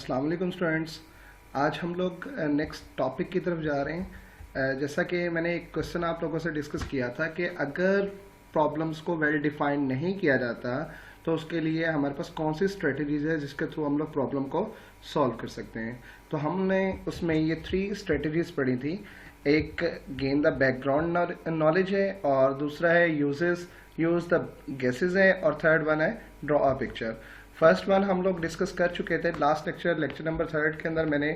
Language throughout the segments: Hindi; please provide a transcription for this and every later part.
अस्सलाम वालेकुम स्टूडेंट्स। आज हम लोग नेक्स्ट टॉपिक की तरफ जा रहे हैं। जैसा कि मैंने एक क्वेश्चन आप लोगों से डिस्कस किया था कि अगर प्रॉब्लम्स को वेल डिफाइंड नहीं किया जाता तो उसके लिए हमारे पास कौन सी स्ट्रेटजीज है जिसके थ्रू हम लोग प्रॉब्लम को सॉल्व कर सकते हैं। तो हमने उसमें ये 3 स्ट्रेटजीज पढ़ी थी। एक गेन द बैकग्राउंड नॉलेज है, और दूसरा है यूज द गेसेस है, और थर्ड वन है draw a picture. First one हम लोग डिस्कस कर चुके थे लास्ट लेक्चर नंबर 3 के अंदर। मैंने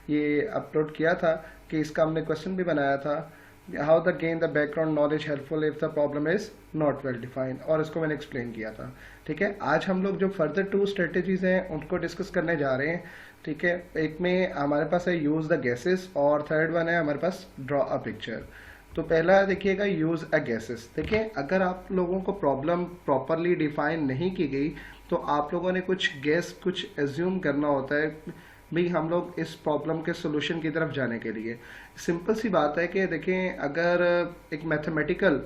ये अपलोड किया था कि इसका हमने क्वेश्चन भी बनाया था, how the gain the background knowledge helpful if the problem is not well defined, और इसको मैंने एक्सप्लेन किया था। ठीक है, आज हम लोग जो फर्दर 2 स्ट्रेटेजीज हैं उनको डिस्कस करने जा रहे हैं। ठीक है, एक में हमारे पास है यूज द गैसेस, और थर्ड वन है हमारे पास ड्रॉ अ पिक्चर। तो पहला देखिएगा यूज अ गैसेस। देखिए, अगर आप लोगों को प्रॉब्लम प्रॉपरली डिफाइन नहीं की गई तो आप लोगों ने कुछ एज्यूम करना होता है भाई हम लोग इस प्रॉब्लम के सोल्यूशन की तरफ जाने के लिए। सिंपल सी बात है कि देखें, अगर एक मैथमेटिकल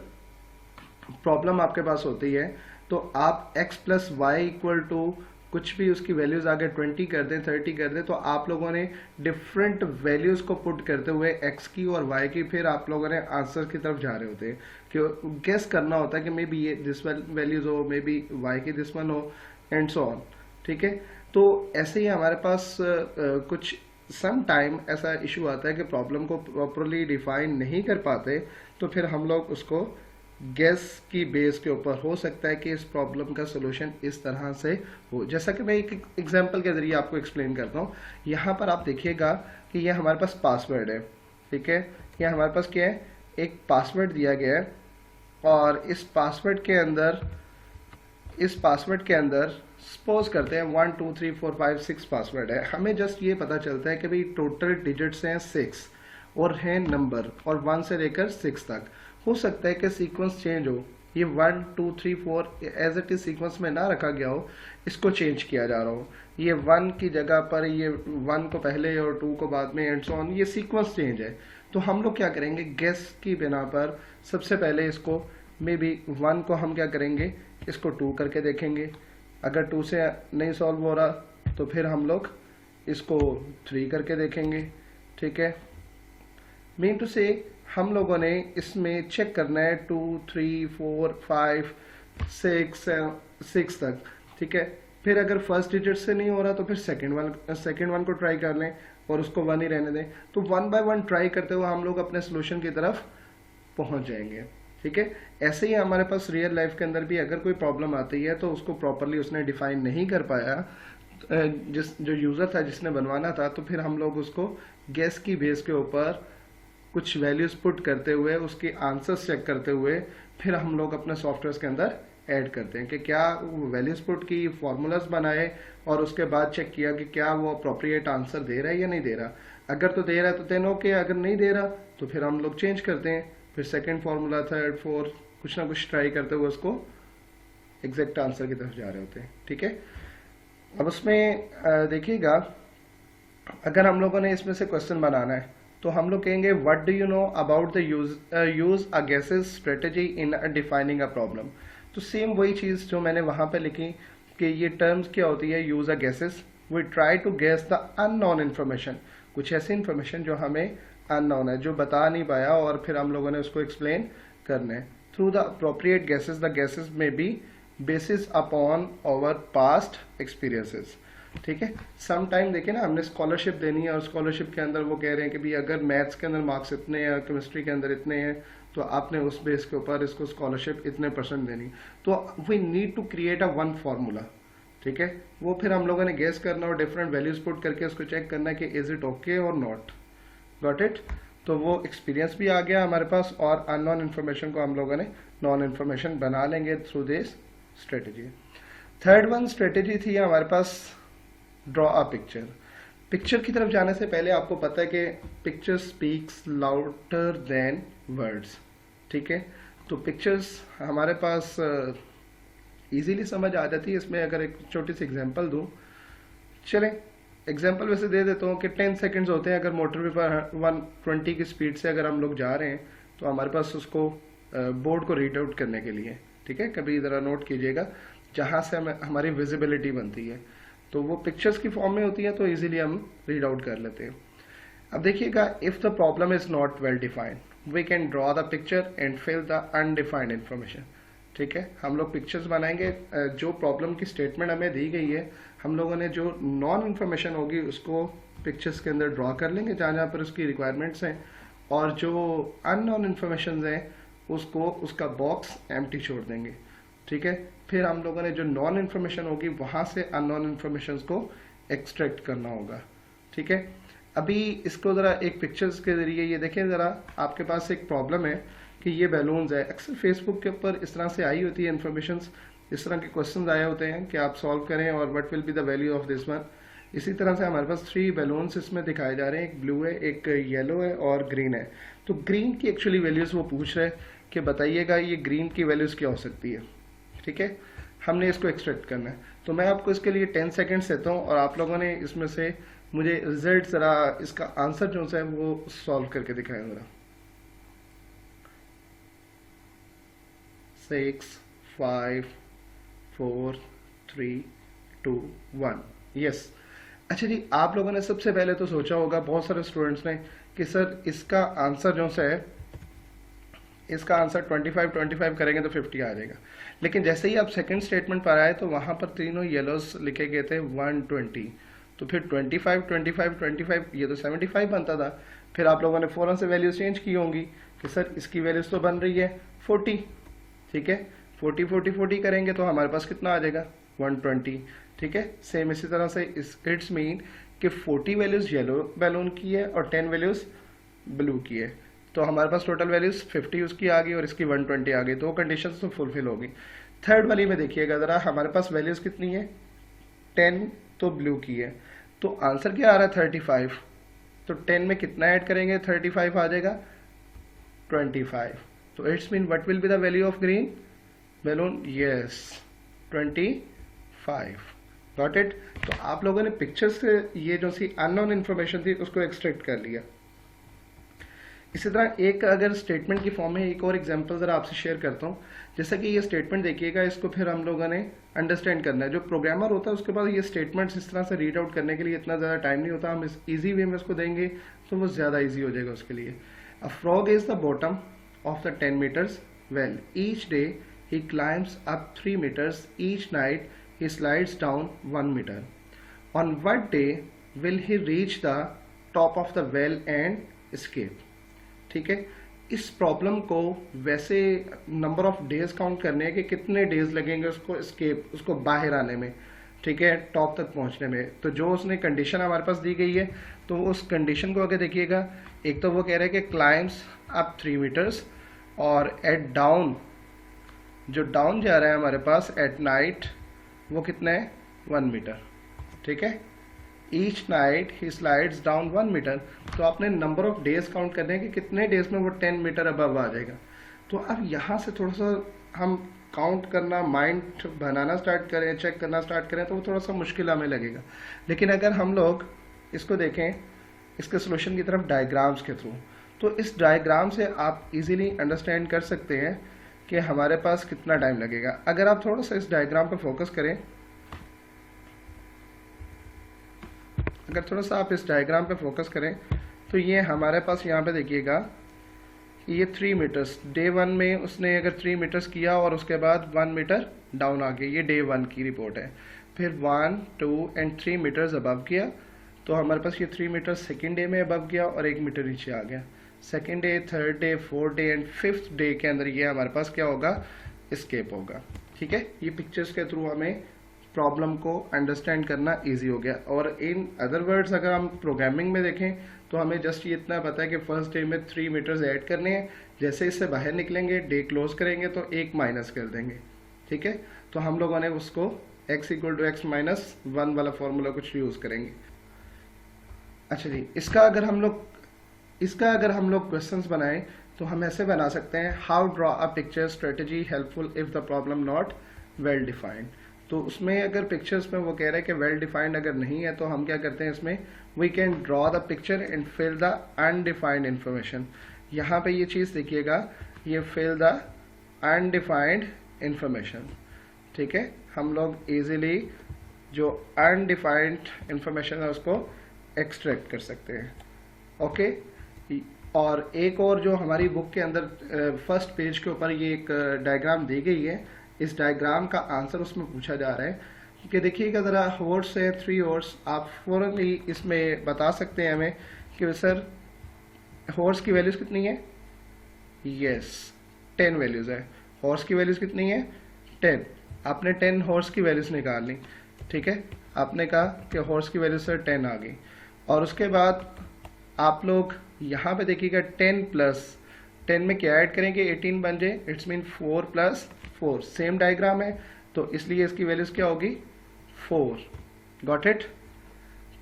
प्रॉब्लम आपके पास होती है तो आप x plus Y equal to कुछ भी उसकी वैल्यूज आगे 20 कर दें, 30 कर दें, तो आप लोगों ने डिफरेंट वैल्यूज को पुट करते हुए x की और y की, फिर आप लोगों ने आंसर की तरफ जा रहे होते हैं कि गेस करना होता है कि मे बी ये दिस वैल्यूज हो, मे बी y की दिस वन हो, एंड सो ऑन। ठीक है, तो ऐसे ही हमारे पास कुछ सम टाइम ऐसा इशू आता है कि प्रॉब्लम को प्रॉपरली डिफाइन नहीं कर पाते, तो फिर हम लोग उसको गैस की बेस के ऊपर हो सकता है कि इस प्रॉब्लम का सोल्यूशन इस तरह से हो। जैसा कि मैं एक एग्जांपल के जरिए आपको एक्सप्लेन करता हूँ। यहाँ पर आप देखिएगा कि ये हमारे पास पासवर्ड है। ठीक है, ये हमारे पास क्या है, एक पासवर्ड दिया गया है, और इस पासवर्ड के अंदर सपोज करते हैं 1 2 3 4 5 6 पासवर्ड है। हमें जस्ट ये पता चलता है कि भाई टोटल डिजिट्स हैं 6 और है नंबर, और 1 से लेकर 6 तक। हो सकता है कि सीक्वेंस चेंज हो, ये 1 2 3 4 एज इट इज सीक्वेंस में ना रखा गया हो, इसको चेंज किया जा रहा हो, ये 1 की जगह पर ये 1 को पहले और 2 को बाद में, एंड सो ऑन, ये सीक्वेंस चेंज है। तो हम लोग क्या करेंगे, गेस की बिना पर सबसे पहले इसको मे बी 1 को हम क्या करेंगे, इसको 2 करके देखेंगे। अगर 2 से नहीं सॉल्व हो रहा तो फिर हम लोग इसको 3 करके देखेंगे। ठीक है, मीन टू से हम लोगों ने इसमें चेक करना है 2 3 4 5 6 तक। ठीक है, फिर अगर फर्स्ट डिजिट से नहीं हो रहा तो फिर सेकेंड वन को ट्राई कर लें और उसको 1 ही रहने दें। तो 1 बाय 1 ट्राई करते हुए हम लोग अपने सोल्यूशन की तरफ पहुंच जाएंगे। ठीक है, ऐसे ही हमारे पास रियल लाइफ के अंदर भी अगर कोई प्रॉब्लम आती है तो उसको प्रॉपरली उसने डिफाइन नहीं कर पाया, जो यूजर था जिसने बनवाना था, तो फिर हम लोग उसको गेस की बेस के ऊपर कुछ वैल्यूज पुट करते हुए, उसकी आंसर्स चेक करते हुए, फिर हम लोग अपने सॉफ्टवेयर के अंदर ऐड करते हैं कि क्या वैल्यूज पुट की, फॉर्मूलाज बनाए, और उसके बाद चेक किया कि क्या वो अप्रोप्रिएट आंसर दे रहा है या नहीं दे रहा। अगर तो दे रहा है तो देन ओके, अगर नहीं दे रहा तो फिर हम लोग चेंज करते हैं, फिर सेकेंड फार्मूला, थर्ड, फोर्थ, कुछ ना कुछ ट्राई करते हुए उसको एग्जैक्ट आंसर की तरफ जा रहे होते हैं। ठीक है, अब उसमें देखिएगा, अगर हम लोगों ने इसमें से क्वेश्चन बनाना है तो हम लोग कहेंगे what do you know about the use a gases strategy in defining a problem. तो सेम वही चीज़ जो मैंने वहाँ पे लिखी कि ये टर्म्स क्या होती है, use a gases, we try to guess the unknown information, कुछ ऐसी इन्फॉर्मेशन जो हमें अननोन है, जो बता नहीं पाया, और फिर हम लोगों ने उसको एक्सप्लेन करना है through the appropriate guesses. The guesses में be basis upon our past experiences. ठीक है, सम टाइम देखिए ना, हमने स्कॉलरशिप देनी है और स्कॉलरशिप के अंदर वो कह रहे हैं कि भाई अगर मैथ्स के अंदर मार्क्स इतने हैं, केमिस्ट्री के अंदर इतने हैं, तो आपने उस बेस के ऊपर इसको स्कॉलरशिप इतने % देनी। तो we need to create a one formula. ठीक है, वो फिर हम लोगों ने गेस करना और डिफरेंट वैल्यूज पुट करके उसको चेक करना कि इज इट ओके और नॉट। Got it. तो वो एक्सपीरियंस भी आ गया हमारे पास, और अननोन इन्फॉर्मेशन को हम लोगों ने नॉन इन्फॉर्मेशन बना लेंगे through this strategy. Third one strategy थी हमारे पास ड्रॉ अ पिक्चर। पिक्चर की तरफ जाने से पहले आपको पता है कि picture speaks louder than words. ठीक है, तो पिक्चर्स हमारे पास इजीली समझ आ जाती है। इसमें अगर एक छोटी सी एग्जांपल दूं, चलें एग्जांपल वैसे दे देता हूँ कि 10 सेकंड्स होते हैं। अगर मोटर वे पर 120 की स्पीड से अगर हम लोग जा रहे हैं तो हमारे पास उसको बोर्ड को रीड आउट करने के लिए, ठीक है, कभी ज़रा नोट कीजिएगा, जहाँ से हमें हमारी विजिबिलिटी बनती है। तो वो पिक्चर्स की फॉर्म में होती है, तो इजीली हम रीड आउट कर लेते हैं। अब देखिएगा, if the problem is not well defined we can draw the picture and fill the undefined information. ठीक है, हम लोग पिक्चर्स बनाएंगे, जो प्रॉब्लम की स्टेटमेंट हमें दी गई है हम लोगों ने जो नॉन इन्फॉर्मेशन होगी उसको पिक्चर्स के अंदर ड्रॉ कर लेंगे जहाँ जहाँ पर उसकी रिक्वायरमेंट्स हैं, और जो अननोन इन्फॉर्मेशन हैं उसको उसका बॉक्स एम्प्टी छोड़ देंगे। ठीक है, फिर हम लोगों ने जो नॉन इन्फॉर्मेशन होगी वहाँ से अननोन इन्फॉर्मेशन को एक्सट्रैक्ट करना होगा। ठीक है, अभी इसको ज़रा एक पिक्चर्स के ज़रिए ये देखें ज़रा, आपके पास एक प्रॉब्लम है कि ये बैलून्स है। अक्सर फेसबुक के ऊपर इस तरह से आई होती है इन्फॉर्मेशन, इस तरह के क्वेश्चन आए होते हैं कि आप सॉल्व करें और what will be the value of this one. इसी तरह से हमारे पास 3 बैलून्स इसमें दिखाए जा रहे हैं, एक ब्लू है, एक येलो है और ग्रीन है। तो ग्रीन की एक्चुअली वैल्यूज़ वो पूछ रहे हैं कि बताइएगा ये ग्रीन की वैल्यूज़ क्या हो सकती है। ठीक है, हमने इसको एक्सट्रैक्ट करना है, तो मैं आपको इसके लिए 10 सेकेंड्स देता हूँ और आप लोगों ने इसमें से मुझे रिजल्ट ज़रा इसका आंसर जो है वो सॉल्व करके दिखाएं ज़रा। 6 5 4 3 2 1 यस। अच्छा जी, आप लोगों ने सबसे पहले तो सोचा होगा, बहुत सारे स्टूडेंट्स ने, कि सर इसका आंसर जो है, इसका आंसर 25 करेंगे तो 50 आ जाएगा। लेकिन जैसे ही आप सेकंड स्टेटमेंट पर आए तो वहाँ पर तीनों येलोस लिखे गए थे 120, तो फिर 25 25 25 ये तो 75 बनता था। फिर आप लोगों ने फ़ौरन से वैल्यू चेंज की होंगी कि सर इसकी वैल्यूज तो बन रही है 40। ठीक है, 40 40 40 करेंगे तो हमारे पास कितना आ जाएगा 120। ठीक है, सेम इसी तरह से इट्स मीन कि 40 वैल्यूज येलो बैलून की है और 10 वैल्यूज ब्लू की है, तो हमारे पास टोटल वैल्यूज 50 उसकी आ गई और इसकी 120 आ गई, तो कंडीशन तो फुलफिल होगी। थर्ड वाली में देखिएगा ज़रा, हमारे पास वैल्यूज कितनी है 10 तो ब्लू की है, तो आंसर क्या आ रहा है 35, तो 10 में कितना ऐड करेंगे 35 आ जाएगा 25, तो it's mean what will be the value of green balloon, yes 25। Got it. तो आप लोगों ने पिक्चर से ये जो सी अननोन इन्फॉर्मेशन थी उसको एक्सट्रैक्ट कर लिया। इसी तरह एक अगर स्टेटमेंट की फॉर्म में एक और एग्जांपल ज़रा आपसे शेयर करता हूँ। जैसा कि ये स्टेटमेंट देखिएगा, इसको फिर हम लोगों ने अंडरस्टैंड करना है। जो प्रोग्रामर होता है उसके पास ये स्टेटमेंट्स इस तरह से रीड आउट करने के लिए इतना ज़्यादा टाइम नहीं होता, हम इस ईजी वे में उसको देंगे तो वो ज़्यादा ईजी हो जाएगा उसके लिए। A frog is the bottom of the 10 meters well. Each day he climbs up 3 meters. Each night he slides down 1 meter. On what day will he reach the top of the well and escape? ठीक है, इस प्रॉब्लम को वैसे नंबर ऑफ डेज काउंट करने हैं कि कितने डेज लगेंगे उसको एस्केप, उसको बाहर आने में, ठीक है, टॉप तक पहुंचने में। तो जो उसने कंडीशन हमारे पास दी गई है, तो उस कंडीशन को अगर देखिएगा, एक तो वो कह रहे हैं कि क्लाइम्स अप 3 meters और एट डाउन, जो डाउन जा रहा है हमारे पास एट नाइट, वो कितना है 1 meter। ठीक है, ईच नाइट ही स्लाइड्स डाउन 1 meter, तो आपने नंबर ऑफ डेज काउंट करने हैं कि कितने डेज में वो 10 meter अबव आ जाएगा। तो अब यहाँ से थोड़ा सा हम काउंट करना, माइंड बनाना स्टार्ट करें, चेक करना स्टार्ट करें, तो वो थोड़ा सा मुश्किल हमें लगेगा। लेकिन अगर हम लोग इसको देखें इसके सोल्यूशन की तरफ डायग्राम्स के थ्रू, तो इस डायग्राम से आप इजीली अंडरस्टैंड कर सकते हैं कि हमारे पास कितना टाइम लगेगा। अगर आप थोड़ा सा इस डायग्राम पर फोकस करें, अगर थोड़ा सा आप इस डायग्राम पे फोकस करें, तो ये हमारे पास यहाँ पे देखिएगा, ये 3 meters, डे 1 में उसने अगर 3 meters किया और उसके बाद 1 meter डाउन आ गया, ये डे 1 की रिपोर्ट है। फिर 1 2 एंड 3 meters अबव किया, तो हमारे पास ये 3 meters सेकेंड डे में अबव गया और 1 meter नीचे आ गया। Second day, third day, fourth day and fifth day के अंदर ये हमारे पास क्या होगा, एस्केप होगा। ठीक है, ये पिक्चर्स के थ्रू हमें प्रॉब्लम को अंडरस्टैंड करना इजी हो गया। और इन अदर वर्ड्स अगर हम प्रोग्रामिंग में देखें तो हमें जस्ट ये इतना पता है कि फर्स्ट डे में 3 meters ऐड करने हैं, जैसे इससे बाहर निकलेंगे, डे क्लोज करेंगे तो 1 माइनस कर देंगे। ठीक है, तो हम लोगों ने उसको x = x - 1 वाला फॉर्मूला कुछ यूज़ करेंगे। अच्छा जी, इसका अगर हम लोग क्वेश्चंस बनाएं तो हम ऐसे बना सकते हैं, how draw a picture strategy helpful if the problem not well defined. तो उसमें अगर पिक्चर्स में वो कह रहे हैं कि वेल डिफाइंड अगर नहीं है, तो हम क्या करते हैं इसमें, we can draw the picture and fill the undefined information. यहाँ पे ये चीज़ देखिएगा, ये फिल द अनडिफाइंड इंफॉर्मेशन। ठीक है, हम लोग इजीली जो अनडिफाइंड इंफॉर्मेशन है उसको एक्सट्रैक्ट कर सकते हैं। ओके, और एक और जो हमारी बुक के अंदर फर्स्ट पेज के ऊपर ये एक डायग्राम दी गई है, इस डायग्राम का आंसर उसमें पूछा जा रहा है कि देखिएगा ज़रा, हॉर्स है 3 हॉर्स, आप फ़ौरन ही इसमें बता सकते हैं हमें कि सर हॉर्स की वैल्यूज़ कितनी है। यस, 10 वैल्यूज़ है। हॉर्स की वैल्यूज़ कितनी है? 10। आपने 10 हॉर्स की वैल्यूज़ निकाल ली, ठीक है। आपने कहा कि हॉर्स की वैल्यू सर 10 आ गई, और उसके बाद आप लोग यहाँ पे देखिएगा 10 प्लस 10 में क्या ऐड करेंगे, 18 बन जाए, इट्स मीन 4 प्लस 4। सेम डायग्राम है तो इसलिए इसकी वैल्यूज क्या होगी, 4। Got it.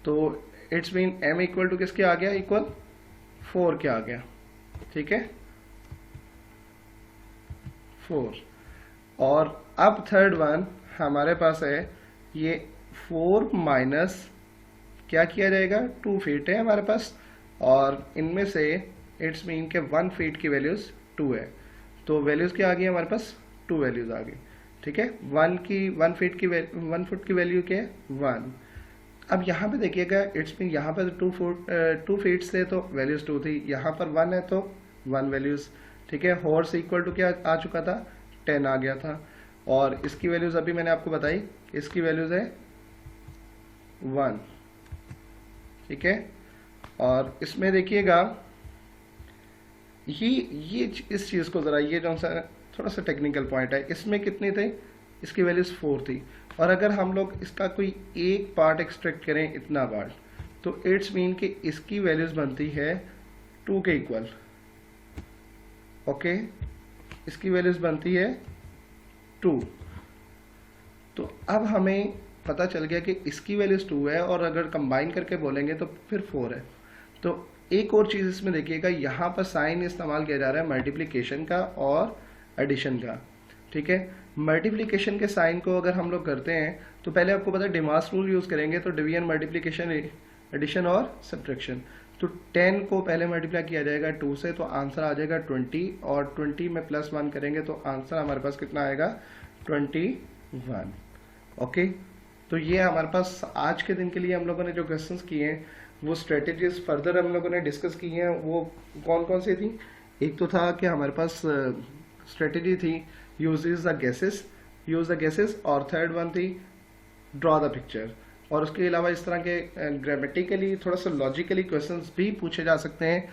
तो it's mean m equal to किसके आ गया, इक्वल 4 के आ गया, ठीक है, 4। और अब थर्ड वन हमारे पास है, ये 4 माइनस क्या किया जाएगा, 2 फीट है हमारे पास, और इनमें से इट्स मीन के 1 फीट की वैल्यूज 2 है, तो वैल्यूज क्या आ गई हमारे पास, 2 वैल्यूज आ गई, ठीक है। 1 फीट की 1 फुट की वैल्यू क्या है, 1। अब यहाँ पे देखिएगा, इट्स मीन यहाँ पर 2 फीट से तो वैल्यूज 2 थी, यहाँ पर 1 है तो 1 वैल्यूज, ठीक है। हॉर्स इक्वल टू क्या आ चुका था, 10 आ गया था, और इसकी वैल्यूज अभी मैंने आपको बताई, इसकी वैल्यूज है 1, ठीक है। और इसमें देखिएगा ये इस चीज़ को ज़रा, ये जो सा थोड़ा सा टेक्निकल पॉइंट है, इसमें कितनी थी, इसकी वैल्यूज 4 थी, और अगर हम लोग इसका कोई एक पार्ट एक्सट्रैक्ट करें, इतना पार्ट, तो इट्स मीन कि इसकी वैल्यूज बनती है 2 के इक्वल। ओके, इसकी वैल्यूज बनती है 2। तो अब हमें पता चल गया कि इसकी वैल्यूज 2 है, और अगर कंबाइन करके बोलेंगे तो फिर 4 है। तो एक और चीज़ इसमें देखिएगा, यहाँ पर साइन इस्तेमाल किया जा रहा है मल्टीप्लिकेशन का और एडिशन का, ठीक है। मल्टीप्लिकेशन के साइन को अगर हम लोग करते हैं तो पहले आपको पता है डिमास रूल यूज़ करेंगे, तो डिवीजन, मल्टीप्लिकेशन, एडिशन और सब्ट्रैक्शन। तो 10 को पहले मल्टीप्लाई किया जाएगा 2 से, तो आंसर आ जाएगा 20, और 20 में +1 करेंगे तो आंसर हमारे पास कितना आएगा, 21। ओके, तो ये हमारे पास आज के दिन के लिए हम लोगों ने जो क्वेश्चंस किए हैं, वो स्ट्रेटेजीज फर्दर हम लोगों ने डिस्कस की हैं। वो कौन कौन सी थी, एक तो था कि हमारे पास स्ट्रेटेजी थी यूज द गेसेस, और थर्ड वन थी ड्रॉ द पिक्चर। और उसके अलावा इस तरह के ग्रामेटिकली थोड़ा सा लॉजिकली क्वेश्चंस भी पूछे जा सकते हैं,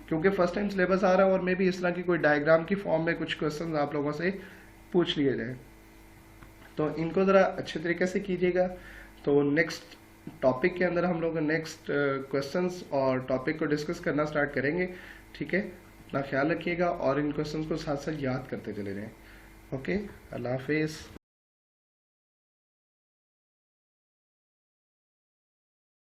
क्योंकि फर्स्ट टाइम सिलेबस आ रहा है, और मे भी इस तरह की कोई डायग्राम की फॉर्म में कुछ क्वेश्चंस आप लोगों से पूछ लिए जाए, तो इनको ज़रा अच्छे तरीके से कीजिएगा। तो नेक्स्ट टॉपिक के अंदर हम लोग नेक्स्ट क्वेश्चंस और टॉपिक को डिस्कस करना स्टार्ट करेंगे, ठीक है। अपना ख्याल रखिएगा और इन क्वेश्चंस को साथ साथ याद करते चले जाएं। ओके, अल्लाह हाफिज़।